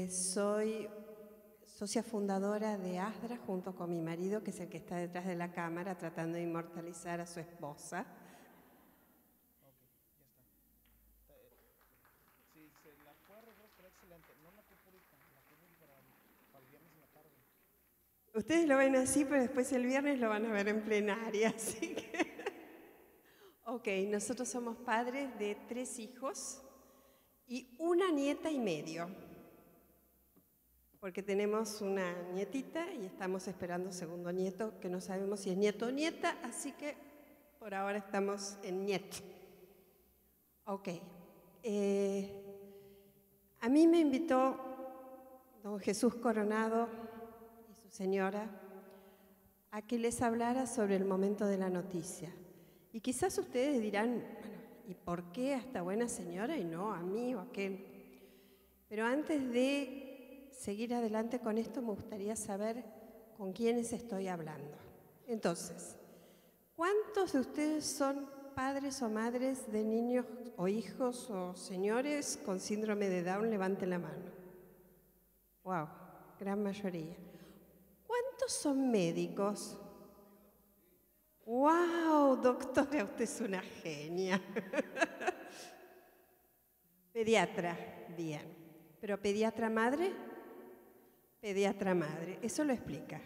Soy socia fundadora de ASDRA junto con mi marido, que es el que está detrás de la cámara tratando de inmortalizar a su esposa. Ok, ya está. Si se la puede arreglar, estaría excelente. No la ocupo ahorita, la ocupo para el viernes en la tarde. Ustedes lo ven así, pero después el viernes lo van a ver en plenaria, así que... Ok, nosotros somos padres de 3 hijos y una nieta y medio, porque tenemos una nietita y estamos esperando segundo nieto, que no sabemos si es nieto o nieta, así que por ahora estamos en nieto. Ok. A mí me invitó don Jesús Coronado y su señora a que les hablara sobre el momento de la noticia. Y quizás ustedes dirán, bueno, ¿y por qué a esta buena señora y no a mí o a aquel? Pero antes de seguir adelante con esto, me gustaría saber con quiénes estoy hablando. Entonces, ¿cuántos de ustedes son padres o madres de niños o hijos o señores con síndrome de Down? Levanten la mano. Wow, gran mayoría. ¿Cuántos son médicos? ¡Wow, doctora! Usted es una genia. Pediatra, bien. ¿Pero pediatra madre? Pediatra madre, eso lo explica.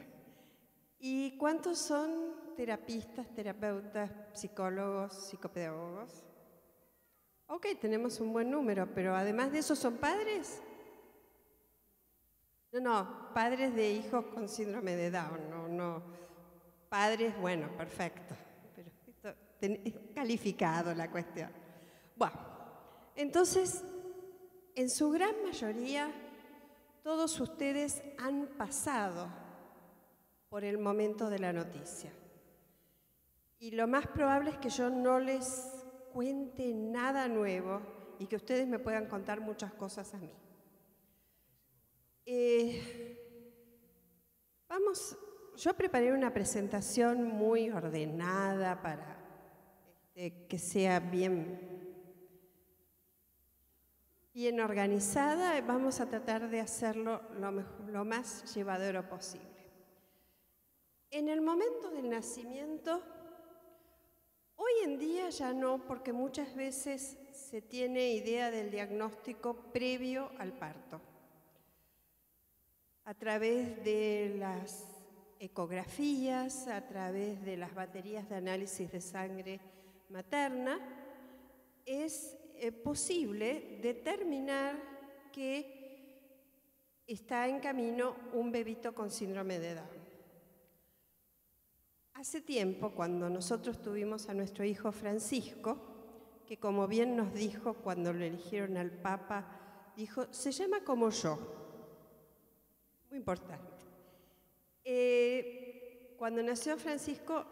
¿Y cuántos son terapistas, terapeutas, psicólogos, psicopedagogos? Ok, tenemos un buen número, pero además de eso, ¿son padres? No, padres de hijos con síndrome de Down, no. Padres, bueno, perfecto. Pero esto es calificado la cuestión. Bueno, entonces, en su gran mayoría, todos ustedes han pasado por el momento de la noticia. Y lo más probable es que yo no les cuente nada nuevo y que ustedes me puedan contar muchas cosas a mí. Yo preparé una presentación muy ordenada para que sea bien organizada. Vamos a tratar de hacerlo lo más llevadero posible. En el momento del nacimiento, hoy en día ya no, porque muchas veces se tiene idea del diagnóstico previo al parto. A través de las ecografías, a través de las baterías de análisis de sangre materna, es posible determinar que está en camino un bebito con síndrome de Down. Hace tiempo, cuando nosotros tuvimos a nuestro hijo Francisco, que como bien nos dijo cuando lo eligieron al Papa, dijo, se llama como yo. Muy importante. Cuando nació Francisco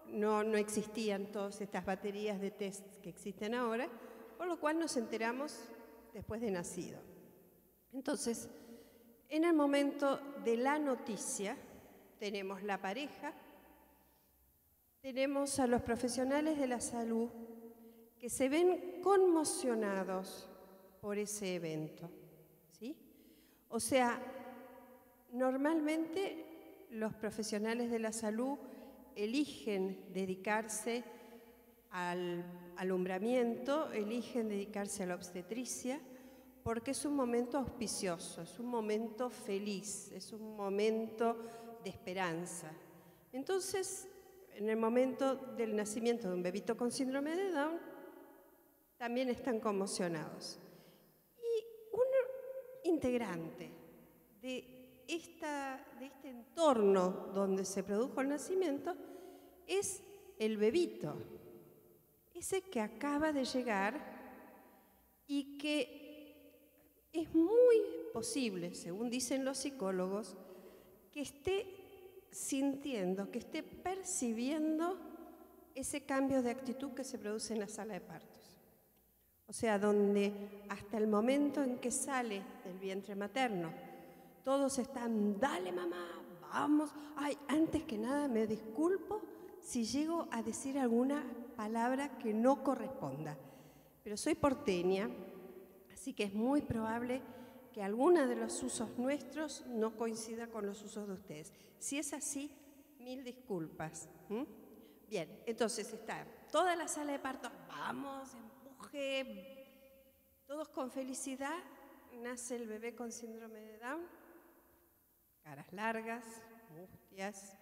no existían todas estas baterías de test que existen ahora, por lo cual nos enteramos después de nacido. Entonces, en el momento de la noticia, tenemos la pareja, tenemos a los profesionales de la salud que se ven conmocionados por ese evento, ¿sí? O sea, normalmente los profesionales de la salud eligen dedicarse al alumbramiento, eligen dedicarse a la obstetricia, porque es un momento auspicioso, es un momento feliz, es un momento de esperanza. Entonces, en el momento del nacimiento de un bebito con síndrome de Down, también están conmocionados. Y un integrante de este entorno donde se produjo el nacimiento es el bebito, ese que acaba de llegar y que es muy posible, según dicen los psicólogos, que esté sintiendo, que esté percibiendo ese cambio de actitud que se produce en la sala de partos. O sea, donde hasta el momento en que sale del vientre materno, todos están, dale mamá, vamos. Ay, antes que nada me disculpo si llego a decir alguna palabra que no corresponda. Pero soy porteña, así que es muy probable que alguno de los usos nuestros no coincida con los usos de ustedes. Si es así, mil disculpas. Bien, entonces está toda la sala de parto, vamos, empuje, todos con felicidad. Nace el bebé con síndrome de Down, caras largas, mustias,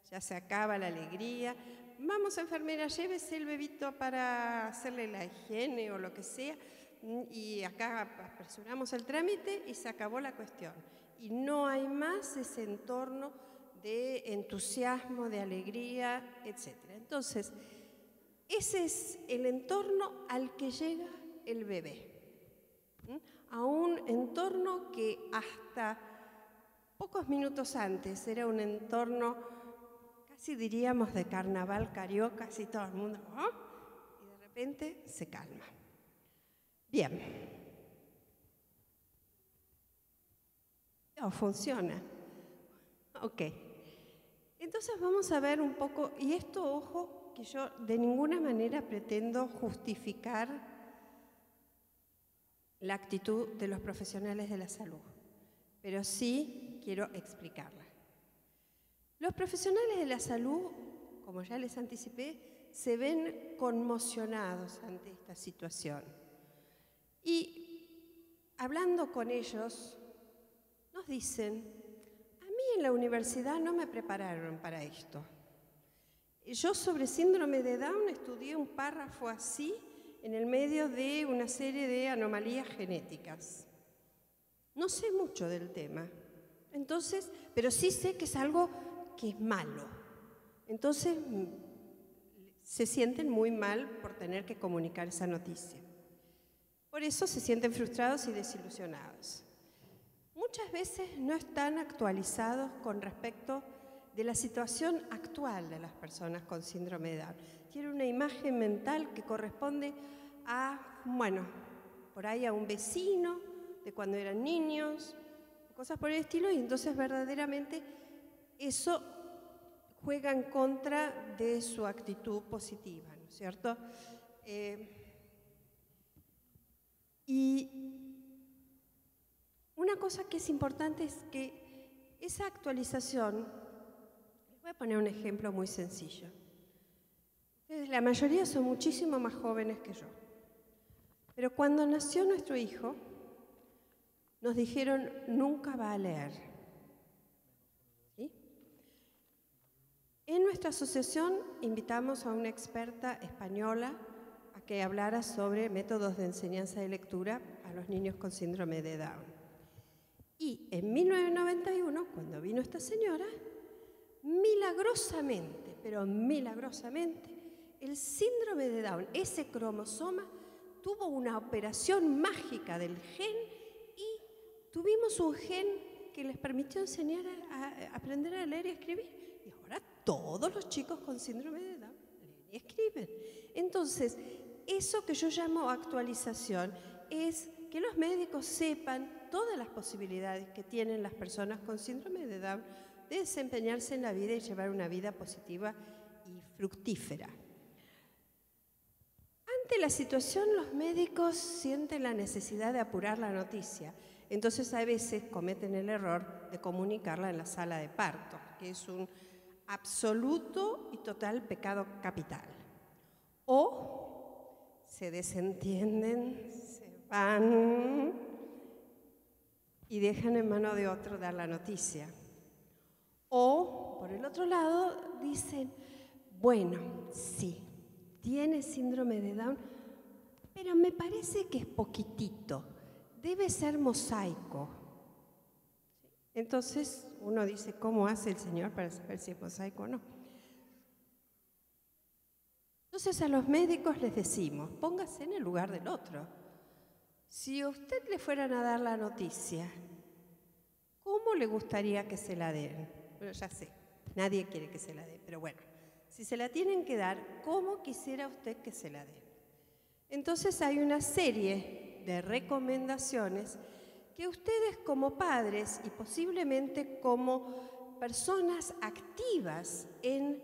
ya se acaba la alegría. Vamos, enfermera, llévese el bebito para hacerle la higiene o lo que sea. Y acá apresuramos el trámite y se acabó la cuestión. Y no hay más ese entorno de entusiasmo, de alegría, etc. Entonces, ese es el entorno al que llega el bebé. A un entorno que hasta pocos minutos antes era un entorno, casi diríamos de carnaval carioca, así todo el mundo, y de repente se calma. Bien. No, funciona. Ok. Entonces vamos a ver un poco, y esto, ojo, que yo de ninguna manera pretendo justificar la actitud de los profesionales de la salud, pero sí quiero explicarla. Los profesionales de la salud, como ya les anticipé, se ven conmocionados ante esta situación. Y hablando con ellos, nos dicen, a mí en la universidad no me prepararon para esto. Yo sobre síndrome de Down estudié un párrafo así en el medio de una serie de anomalías genéticas. No sé mucho del tema, entonces, pero sí sé que es algo que es malo. Entonces, se sienten muy mal por tener que comunicar esa noticia. Por eso se sienten frustrados y desilusionados. Muchas veces no están actualizados con respecto de la situación actual de las personas con síndrome de Down. Tienen una imagen mental que corresponde a, bueno, por ahí a un vecino de cuando eran niños, cosas por el estilo, y entonces verdaderamente eso juega en contra de su actitud positiva, ¿no es cierto? Y una cosa que es importante es que esa actualización, les voy a poner un ejemplo muy sencillo. La mayoría son muchísimo más jóvenes que yo, pero cuando nació nuestro hijo, nos dijeron, nunca va a leer. ¿Sí? En nuestra asociación invitamos a una experta española a que hablara sobre métodos de enseñanza de lectura a los niños con síndrome de Down. Y en 1991, cuando vino esta señora, milagrosamente, pero milagrosamente, el síndrome de Down, ese cromosoma, tuvo una operación mágica del gen y tuvimos un gen que les permitió enseñar a aprender a leer y a escribir. Y ahora todos los chicos con síndrome de Down leen y escriben. Entonces, eso que yo llamo actualización es que los médicos sepan todas las posibilidades que tienen las personas con síndrome de Down de desempeñarse en la vida y llevar una vida positiva y fructífera. Ante la situación, los médicos sienten la necesidad de apurar la noticia. Entonces, a veces cometen el error de comunicarla en la sala de parto, que es un absoluto y total pecado capital. O se desentienden, se van y dejan en mano de otro dar la noticia. O, por el otro lado, dicen, bueno, sí, tiene síndrome de Down, pero me parece que es poquitito, debe ser mosaico. Entonces uno dice, ¿cómo hace el Señor para saber si es mosaico o no? Entonces a los médicos les decimos, póngase en el lugar del otro. Si a usted le fueran a dar la noticia, ¿cómo le gustaría que se la den? Bueno, ya sé, nadie quiere que se la den, pero bueno, si se la tienen que dar, ¿cómo quisiera usted que se la den? Entonces hay una serie de recomendaciones que ustedes como padres y posiblemente como personas activas en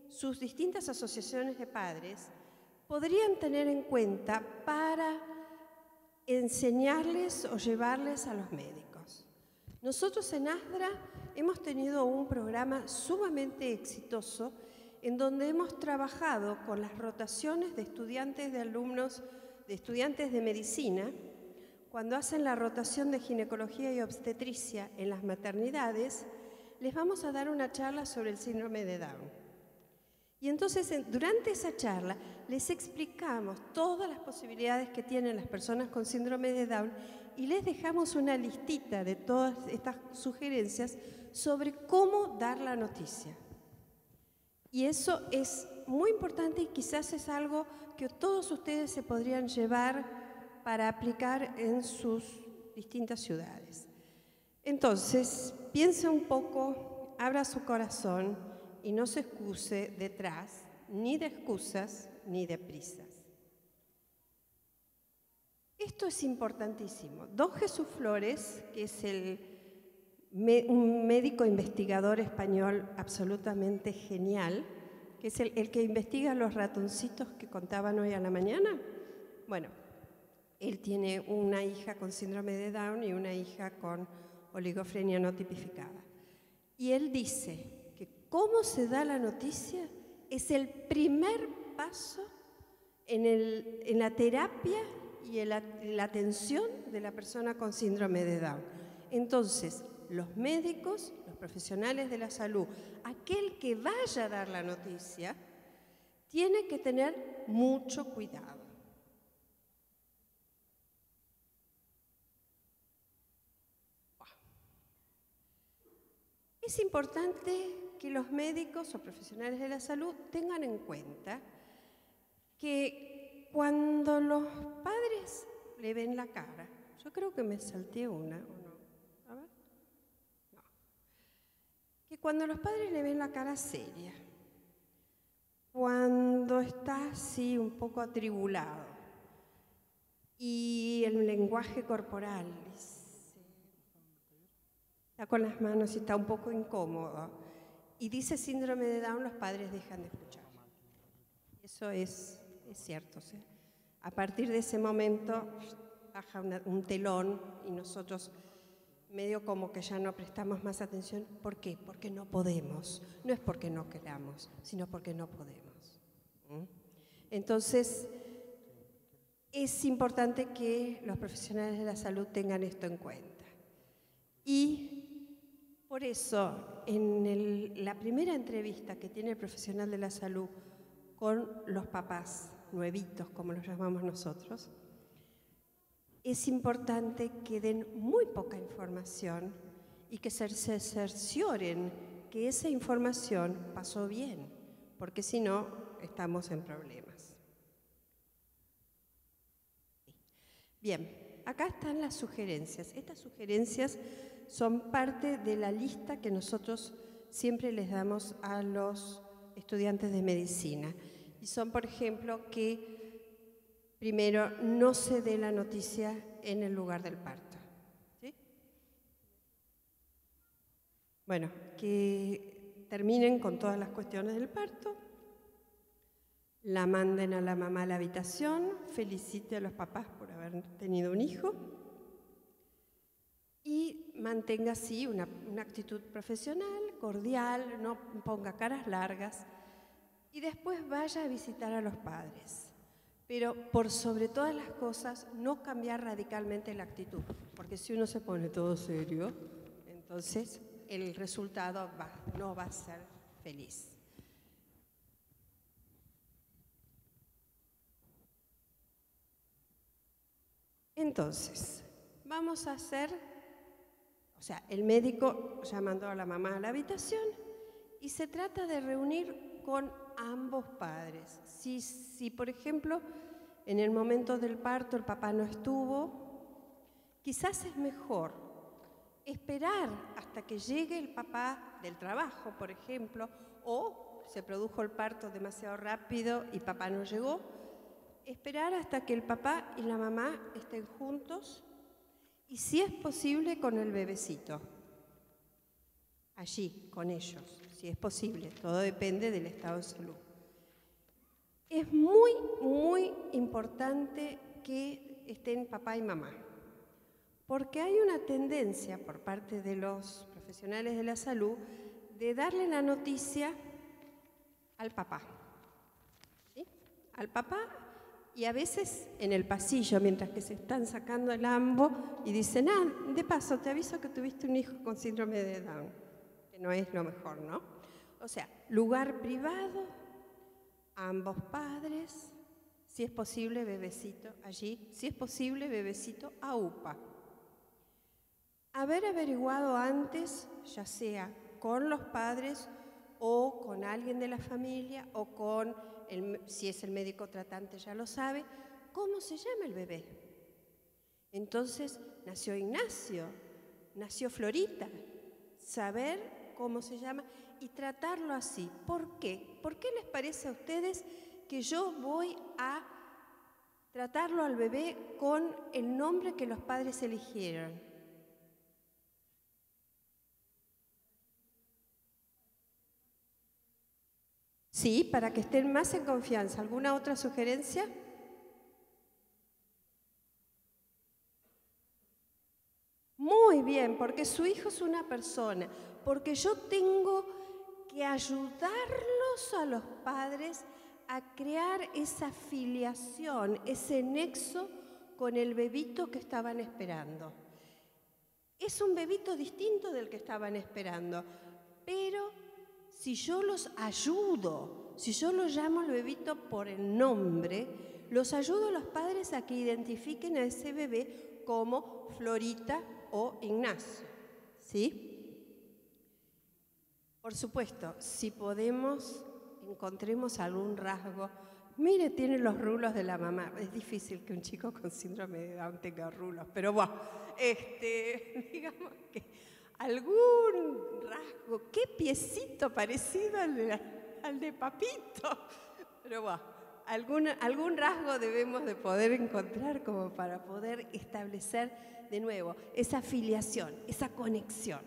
sus distintas asociaciones de padres podrían tener en cuenta para enseñarles o llevarles a los médicos. Nosotros en ASDRA hemos tenido un programa sumamente exitoso en donde hemos trabajado con las rotaciones de estudiantes de alumnos, de estudiantes de medicina, cuando hacen la rotación de ginecología y obstetricia en las maternidades, les vamos a dar una charla sobre el síndrome de Down. Y entonces, durante esa charla, les explicamos todas las posibilidades que tienen las personas con síndrome de Down y les dejamos una listita de todas estas sugerencias sobre cómo dar la noticia. Y eso es muy importante y quizás es algo que todos ustedes se podrían llevar para aplicar en sus distintas ciudades. Entonces, piense un poco, abra su corazón y no se excuse detrás ni de excusas ni de prisas. Esto es importantísimo. Don Jesús Flores, que es un médico investigador español absolutamente genial, que es el que investiga los ratoncitos que contaban hoy a la mañana. Bueno, él tiene una hija con síndrome de Down y una hija con oligofrenia no tipificada. Y él dice que cómo se da la noticia es el primer paso en la terapia y en la atención de la persona con síndrome de Down. Entonces, los médicos, los profesionales de la salud, aquel que vaya a dar la noticia, tiene que tener mucho cuidado. Es importante que los médicos o profesionales de la salud tengan en cuenta que cuando los padres le ven la cara, yo creo que me salté una, ¿o no? A ver. No. Que cuando los padres le ven la cara seria, cuando está así un poco atribulado y el lenguaje corporal está con las manos y está un poco incómodo y dice síndrome de Down, los padres dejan de escuchar. Eso es cierto. ¿Sí? A partir de ese momento baja un telón y nosotros medio como que ya no prestamos más atención. ¿Por qué? Porque no podemos. No es porque no queramos, sino porque no podemos. Entonces, es importante que los profesionales de la salud tengan esto en cuenta. Y por eso, en la primera entrevista que tiene el profesional de la salud con los papás nuevitos, como los llamamos nosotros, es importante que den muy poca información y que se cercioren que esa información pasó bien, porque si no, estamos en problemas. Bien, acá están las sugerencias. Estas sugerencias son parte de la lista que nosotros siempre les damos a los estudiantes de medicina. Y son, por ejemplo, que primero no se dé la noticia en el lugar del parto. ¿Sí? Bueno, que terminen con todas las cuestiones del parto, la manden a la mamá a la habitación, felicite a los papás por haber tenido un hijo y mantenga así una actitud profesional, cordial, no ponga caras largas y después vaya a visitar a los padres. Pero por sobre todas las cosas, no cambiar radicalmente la actitud, porque si uno se pone todo serio, entonces el resultado no va a ser feliz. Entonces, vamos a hacer, o sea, el médico ya mandó a la mamá a la habitación y se trata de reunir con ambos padres. Si por ejemplo, en el momento del parto el papá no estuvo, quizás es mejor esperar hasta que llegue el papá del trabajo, por ejemplo, o se produjo el parto demasiado rápido y papá no llegó, esperar hasta que el papá y la mamá estén juntos y, si es posible, con el bebecito. Allí, con ellos, si es posible. Todo depende del estado de salud. Es muy, muy importante que estén papá y mamá. Porque hay una tendencia por parte de los profesionales de la salud de darle la noticia al papá. ¿Sí? Al papá, y a veces en el pasillo, mientras que se están sacando el ambo, y dicen, de paso, te aviso que tuviste un hijo con síndrome de Down, que no es lo mejor, ¿no? O sea, lugar privado, ambos padres, si es posible, bebecito allí, si es posible, bebecito a UPA. Haber averiguado antes, ya sea con los padres o con alguien de la familia o con, si es el médico tratante ya lo sabe, cómo se llama el bebé. Entonces, nació Ignacio, nació Florita, saber cómo se llama y tratarlo así. ¿Por qué? ¿Por qué les parece a ustedes que yo voy a tratarlo al bebé con el nombre que los padres eligieron? Sí, para que estén más en confianza. ¿Alguna otra sugerencia? Muy bien, porque su hijo es una persona, porque yo tengo que ayudarlos a los padres a crear esa filiación, ese nexo con el bebito que estaban esperando. Es un bebito distinto del que estaban esperando, pero si yo los ayudo, si yo los llamo al bebito por el nombre, los ayudo a los padres a que identifiquen a ese bebé como Florita o Ignacio, ¿sí? Por supuesto, si podemos, encontremos algún rasgo. Mire, tiene los rulos de la mamá. Es difícil que un chico con síndrome de Down tenga rulos, pero bueno, digamos que algún rasgo, qué piecito parecido al de Papito, pero bueno, algún rasgo debemos de poder encontrar como para poder establecer de nuevo esa filiación, esa conexión.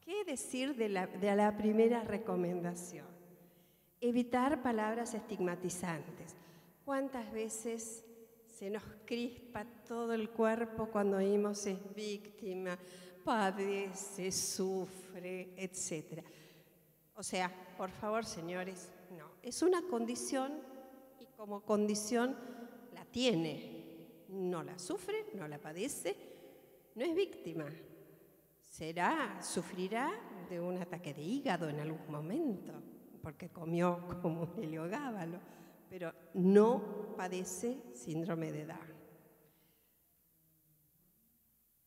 ¿Qué decir de la primera recomendación? Evitar palabras estigmatizantes. ¿Cuántas veces se nos crispa todo el cuerpo cuando oímos es víctima, padece, sufre, etc.? O sea, por favor, señores, no. Es una condición y como condición la tiene. No la sufre, no la padece, no es víctima. Sufrirá de un ataque de hígado en algún momento, porque comió como un heliogábalo, pero no padece síndrome de Down.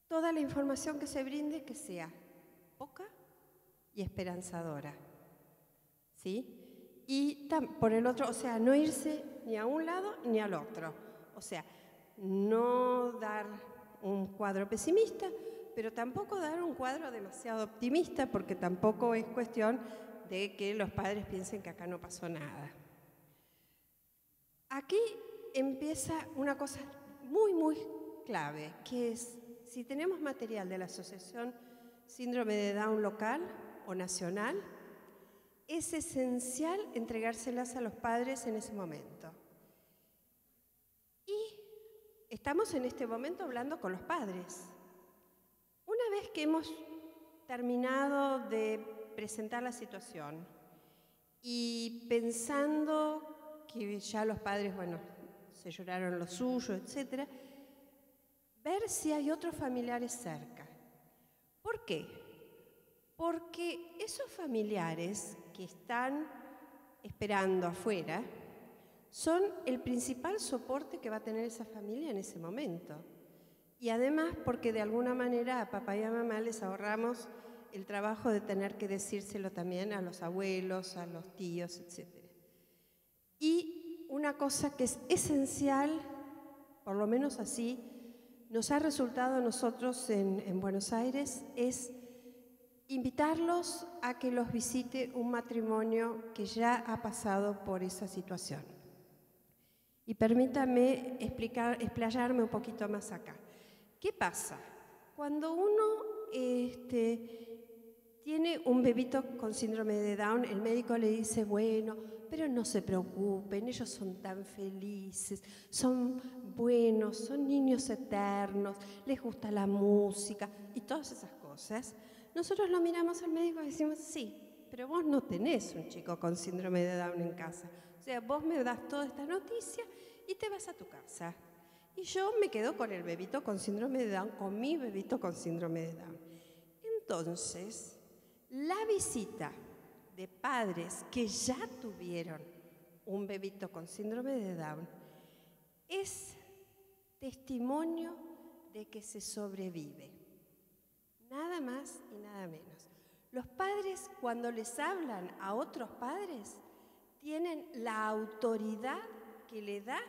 Toda la información que se brinde que sea poca y esperanzadora, ¿sí? Y por el otro, o sea, no irse ni a un lado ni al otro, o sea, no dar un cuadro pesimista, pero tampoco dar un cuadro demasiado optimista, porque tampoco es cuestión de que los padres piensen que acá no pasó nada. Aquí empieza una cosa muy, muy clave, que es, si tenemos material de la Asociación Síndrome de Down local o nacional, es esencial entregárselas a los padres en ese momento. Y estamos en este momento hablando con los padres. Una vez que hemos terminado de presentar la situación y pensando que ya los padres, bueno, se lloraron lo suyo, etc., ver si hay otros familiares cerca. ¿Por qué? Porque esos familiares que están esperando afuera son el principal soporte que va a tener esa familia en ese momento. Y además porque de alguna manera a papá y a mamá les ahorramos el trabajo de tener que decírselo también a los abuelos, a los tíos, etc. Y una cosa que es esencial, por lo menos así, nos ha resultado a nosotros en Buenos Aires, es invitarlos a que los visite un matrimonio que ya ha pasado por esa situación. Y permítanme explayarme un poquito más acá. ¿Qué pasa? Cuando uno tiene tiene un bebito con síndrome de Down, el médico le dice, bueno, pero no se preocupen, ellos son tan felices, son buenos, son niños eternos, les gusta la música y todas esas cosas. Nosotros lo miramos al médico y decimos, sí, pero vos no tenés un chico con síndrome de Down en casa. O sea, vos me das toda esta noticia y te vas a tu casa. Y yo me quedo con el bebito con síndrome de Down, con mi bebito con síndrome de Down. Entonces, la visita de padres que ya tuvieron un bebito con síndrome de Down es testimonio de que se sobrevive. Nada más y nada menos. Los padres, cuando les hablan a otros padres, tienen la autoridad que le da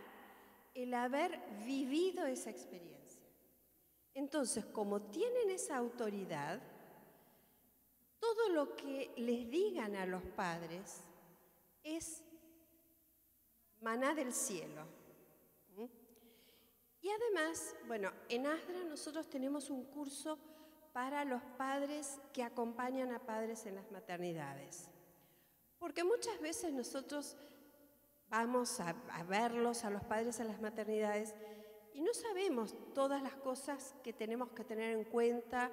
el haber vivido esa experiencia. Entonces, como tienen esa autoridad, todo lo que les digan a los padres es maná del cielo. Y además, bueno, en ASDRA nosotros tenemos un curso para los padres que acompañan a padres en las maternidades. Porque muchas veces nosotros vamos a verlos, a los padres en las maternidades, y no sabemos todas las cosas que tenemos que tener en cuenta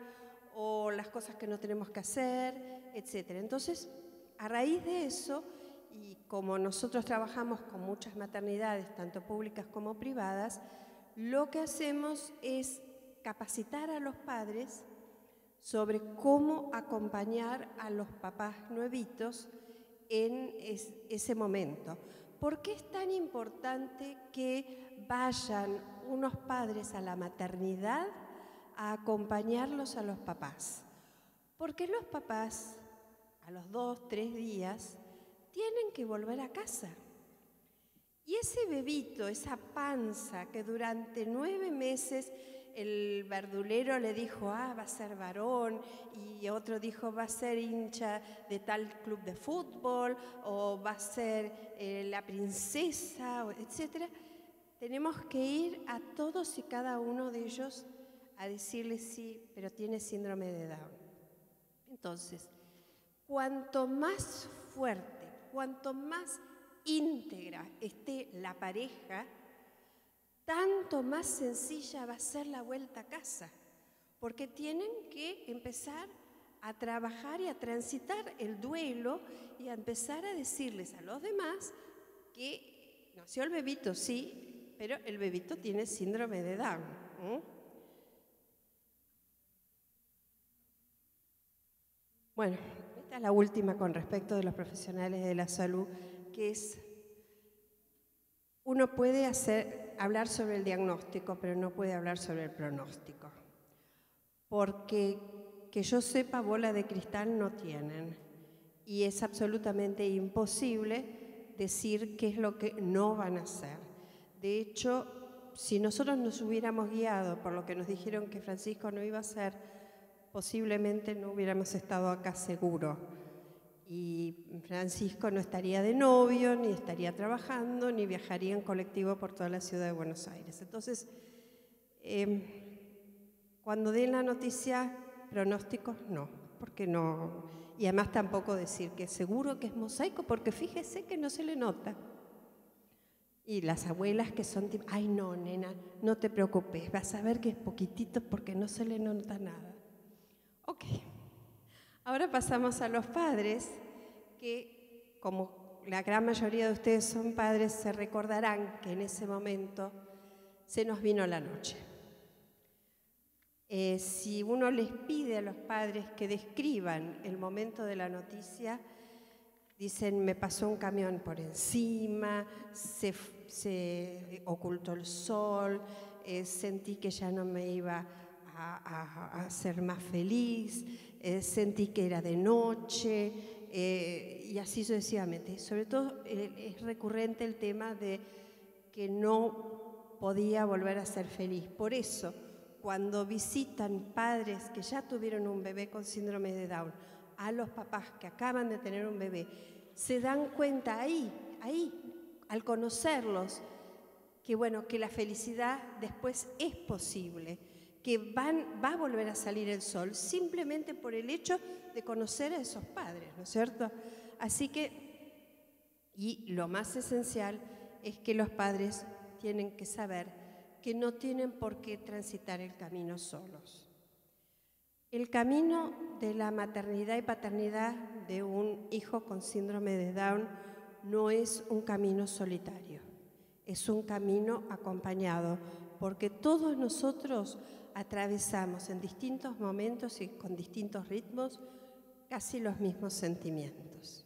o las cosas que no tenemos que hacer, etc. Entonces, a raíz de eso, y como nosotros trabajamos con muchas maternidades, tanto públicas como privadas, lo que hacemos es capacitar a los padres sobre cómo acompañar a los papás nuevitos en ese momento. ¿Por qué es tan importante que vayan unos padres a la maternidad a acompañarlos a los papás? Porque los papás, a los 2, 3 días, tienen que volver a casa. Y ese bebito, esa panza que durante 9 meses el verdulero le dijo, va a ser varón, y otro dijo, va a ser hincha de tal club de fútbol, o va a ser la princesa, etc. Tenemos que ir a todos y cada uno de ellos a decirles sí, pero tiene síndrome de Down. Entonces, cuanto más fuerte, cuanto más íntegra esté la pareja, tanto más sencilla va a ser la vuelta a casa, porque tienen que empezar a trabajar y a transitar el duelo y a empezar a decirles a los demás que nació el bebito, sí, pero el bebito tiene síndrome de Down. Bueno, esta es la última con respecto de los profesionales de la salud, que es, uno puede hablar sobre el diagnóstico, pero no puede hablar sobre el pronóstico. Porque que yo sepa, bola de cristal no tienen. Y es absolutamente imposible decir qué es lo que no van a hacer. De hecho, si nosotros nos hubiéramos guiado por lo que nos dijeron que Francisco no iba a hacer, posiblemente no hubiéramos estado acá seguro. Y Francisco no estaría de novio, ni estaría trabajando, ni viajaría en colectivo por toda la ciudad de Buenos Aires. Entonces, cuando den la noticia, pronósticos no, porque no. Y además tampoco decir que seguro que es mosaico, porque fíjese que no se le nota. Y las abuelas que son tipo, ay no, nena, no te preocupes, vas a ver que es poquitito porque no se le nota nada. Ok. Ahora pasamos a los padres, que como la gran mayoría de ustedes son padres, se recordarán que en ese momento se nos vino la noche. Si uno les pide a los padres que describan el momento de la noticia, dicen, me pasó un camión por encima, se ocultó el sol, sentí que ya no me iba a ser más feliz, sentí que era de noche, y así sucesivamente. Sobre todo es recurrente el tema de que no podía volver a ser feliz. Por eso, cuando visitan padres que ya tuvieron un bebé con síndrome de Down, a los papás que acaban de tener un bebé, se dan cuenta ahí, al conocerlos, que bueno, que la felicidad después es posible, que va a volver a salir el sol simplemente por el hecho de conocer a esos padres, ¿no es cierto? Así que, y lo más esencial es que los padres tienen que saber que no tienen por qué transitar el camino solos. El camino de la maternidad y paternidad de un hijo con síndrome de Down no es un camino solitario, es un camino acompañado, porque todos nosotros atravesamos en distintos momentos y con distintos ritmos casi los mismos sentimientos,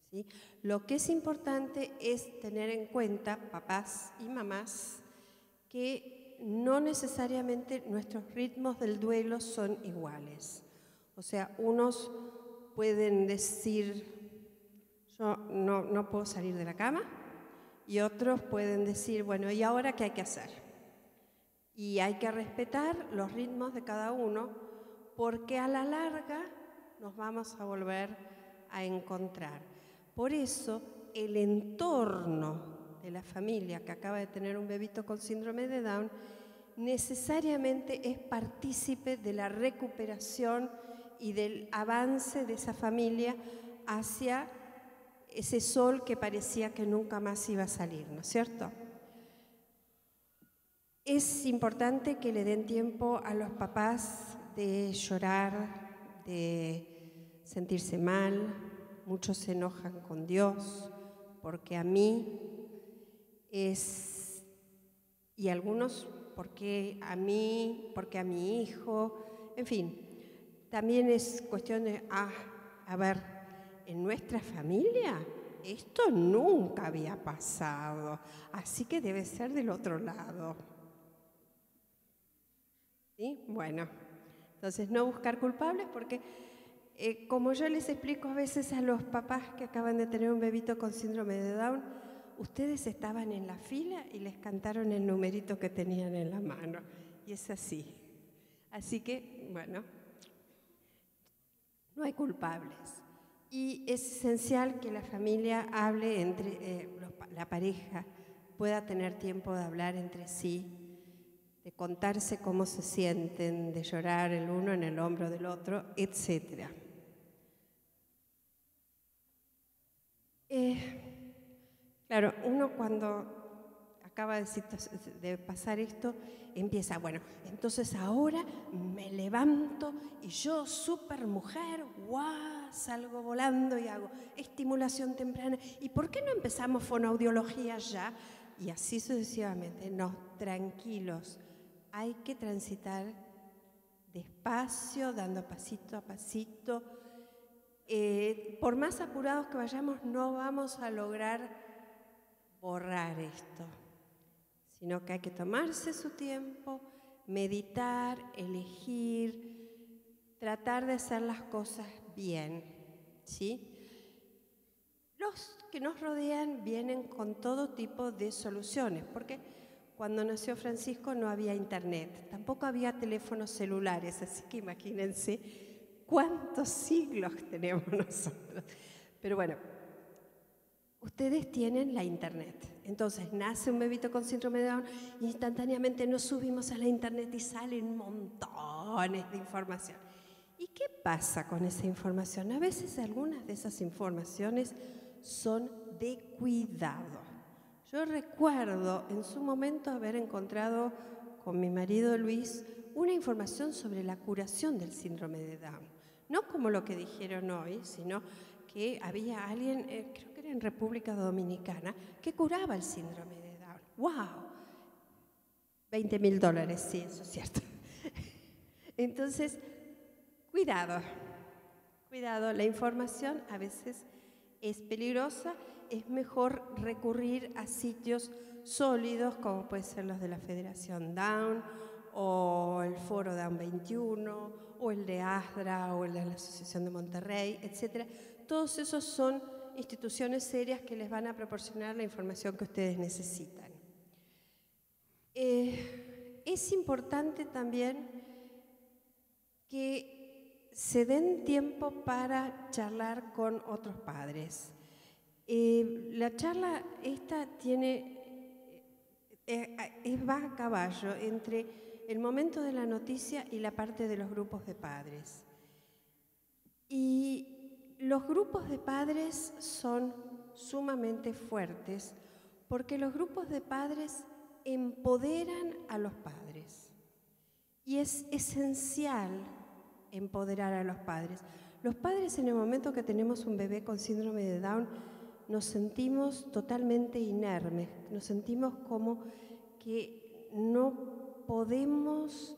¿sí? Lo que es importante es tener en cuenta, papás y mamás, que no necesariamente nuestros ritmos del duelo son iguales. O sea, unos pueden decir, yo no puedo salir de la cama, y otros pueden decir, bueno, ¿y ahora qué hay que hacer? Y hay que respetar los ritmos de cada uno, porque a la larga nos vamos a volver a encontrar. Por eso, el entorno de la familia que acaba de tener un bebito con síndrome de Down necesariamente es partícipe de la recuperación y del avance de esa familia hacia ese sol que parecía que nunca más iba a salir, ¿no es cierto? Es importante que le den tiempo a los papás de llorar, de sentirse mal. Muchos se enojan con Dios porque a mí es, y algunos porque a mí, porque a mi hijo, en fin, también es cuestión de, a ver, en nuestra familia esto nunca había pasado, así que debe ser del otro lado. ¿Sí? Bueno, entonces no buscar culpables porque como yo les explico a veces a los papás que acaban de tener un bebito con síndrome de Down, ustedes estaban en la fila y les cantaron el numerito que tenían en la mano. Y es así. Así que, bueno, no hay culpables. Y es esencial que la familia hable entre, la pareja pueda tener tiempo de hablar entre sí, de contarse cómo se sienten, de llorar el uno en el hombro del otro, etc. Claro, uno cuando acaba de pasar esto, empieza, bueno, entonces ahora me levanto y yo, súper mujer, ¡guau!, salgo volando y hago estimulación temprana. ¿Y por qué no empezamos fonoaudiología ya? Y así sucesivamente. No, tranquilos. Hay que transitar despacio, dando pasito a pasito. Por más apurados que vayamos, no vamos a lograr borrar esto, sino que hay que tomarse su tiempo, meditar, elegir, tratar de hacer las cosas bien, ¿sí? Los que nos rodean vienen con todo tipo de soluciones, porque cuando nació Francisco no había internet, tampoco había teléfonos celulares, así que imagínense cuántos siglos tenemos nosotros. Pero bueno, ustedes tienen la internet. Entonces nace un bebito con síndrome de Down y instantáneamente nos subimos a la internet y salen montones de información. ¿Y qué pasa con esa información? A veces algunas de esas informaciones son de cuidado. Yo recuerdo en su momento haber encontrado con mi marido Luis una información sobre la curación del síndrome de Down. No como lo que dijeron hoy, sino que había alguien, creo que era en República Dominicana, que curaba el síndrome de Down. ¡Wow! $20.000, sí, eso es cierto. Entonces, cuidado, la información a veces es peligrosa, es mejor recurrir a sitios sólidos como pueden ser los de la Federación Down o el Foro Down 21 o el de ASDRA o el de la Asociación de Monterrey, etc. Todos esos son instituciones serias que les van a proporcionar la información que ustedes necesitan. Es importante también que se den tiempo para charlar con otros padres. La charla esta va a caballo entre el momento de la noticia y la parte de los grupos de padres. Y los grupos de padres son sumamente fuertes porque los grupos de padres empoderan a los padres. Y es esencial empoderar a los padres. Los padres, en el momento que tenemos un bebé con síndrome de Down, nos sentimos totalmente inermes, nos sentimos como que no podemos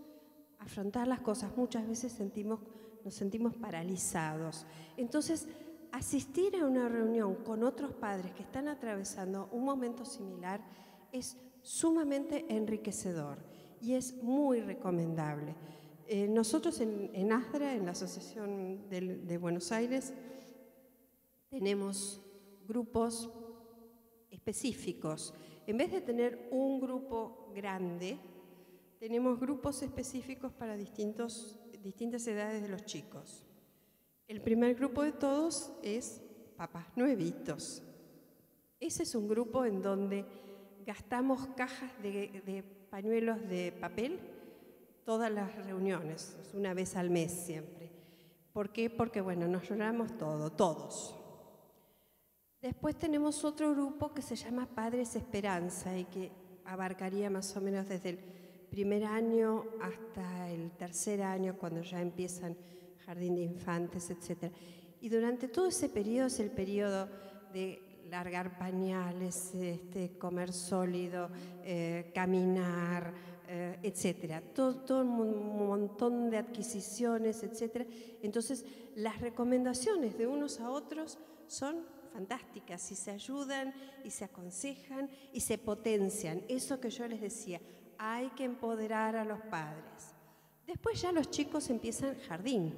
afrontar las cosas. Muchas veces nos sentimos paralizados. Entonces, asistir a una reunión con otros padres que están atravesando un momento similar es sumamente enriquecedor y es muy recomendable. Nosotros en ASDRA, en la Asociación de Buenos Aires, tenemos grupos específicos. En vez de tener un grupo grande, tenemos grupos específicos para distintas edades de los chicos. El primer grupo de todos es papás nuevitos. Ese es un grupo en donde gastamos cajas de pañuelos de papel todas las reuniones, una vez al mes siempre. ¿Por qué? Porque, bueno, nos lloramos todos. Después tenemos otro grupo que se llama Padres Esperanza y que abarcaría más o menos desde el primer año hasta el tercer año, cuando ya empiezan jardín de infantes, etc. Y durante todo ese periodo es el periodo de largar pañales, comer sólido, caminar, etcétera. Todo un montón de adquisiciones, etcétera. Entonces, las recomendaciones de unos a otros son fantásticas y se ayudan y se aconsejan y se potencian. Eso que yo les decía, hay que empoderar a los padres. Después ya los chicos empiezan jardín.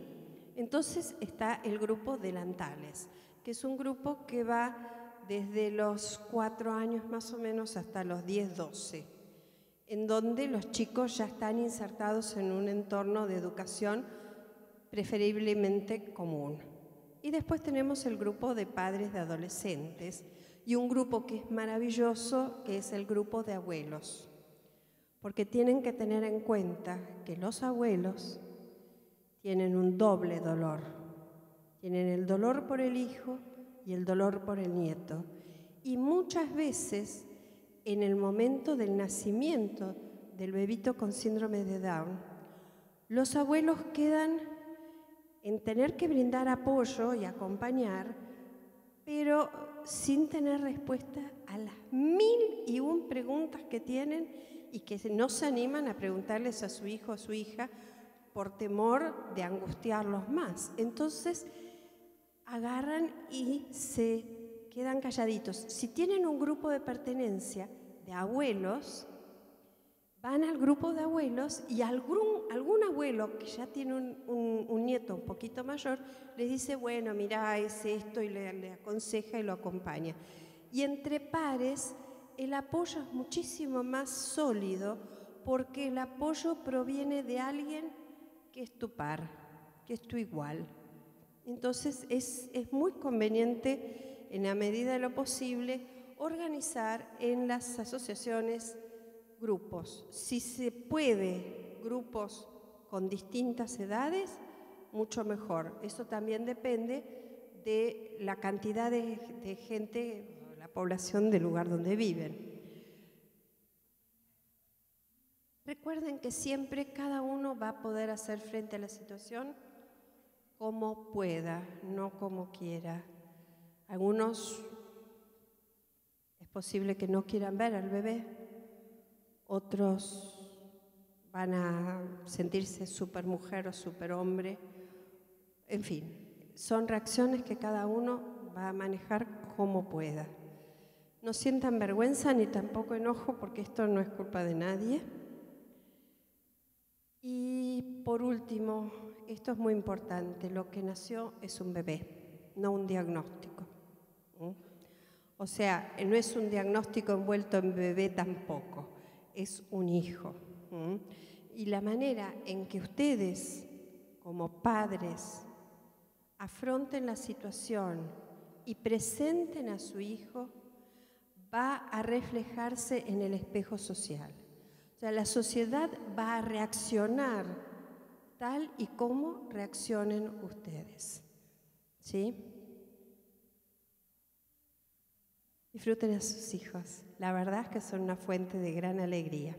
Entonces está el grupo delantales, que es un grupo que va desde los 4 años más o menos hasta los 10, 12, en donde los chicos ya están insertados en un entorno de educación preferiblemente común. Y después tenemos el grupo de padres de adolescentes y un grupo que es maravilloso, que es el grupo de abuelos, porque tienen que tener en cuenta que los abuelos tienen un doble dolor. Tienen el dolor por el hijo y el dolor por el nieto. Y muchas veces, en el momento del nacimiento del bebito con síndrome de Down, los abuelos quedan en tener que brindar apoyo y acompañar, pero sin tener respuesta a las 1001 preguntas que tienen y que no se animan a preguntarles a su hijo o a su hija por temor de angustiarlos más. Entonces, agarran y se quedan calladitos. Si tienen un grupo de pertenencia de abuelos, van al grupo de abuelos y algún abuelo que ya tiene un nieto un poquito mayor les dice, bueno, mirá, es esto, y le aconseja y lo acompaña. Y entre pares el apoyo es muchísimo más sólido porque el apoyo proviene de alguien que es tu par, que es tu igual. Entonces es muy conveniente, en la medida de lo posible, organizar en las asociaciones grupos. Si se puede, grupos con distintas edades, mucho mejor. Eso también depende de la cantidad de gente, la población del lugar donde viven. Recuerden que siempre cada uno va a poder hacer frente a la situación como pueda, no como quiera. Algunos es posible que no quieran ver al bebé, otros van a sentirse supermujer o superhombre. En fin, son reacciones que cada uno va a manejar como pueda. No sientan vergüenza ni tampoco enojo, porque esto no es culpa de nadie. Y por último, esto es muy importante, lo que nació es un bebé, no un diagnóstico. O sea, no es un diagnóstico envuelto en bebé tampoco, es un hijo. Y la manera en que ustedes, como padres, afronten la situación y presenten a su hijo, va a reflejarse en el espejo social. O sea, la sociedad va a reaccionar tal y como reaccionen ustedes. ¿Sí? Disfruten a sus hijos. La verdad es que son una fuente de gran alegría.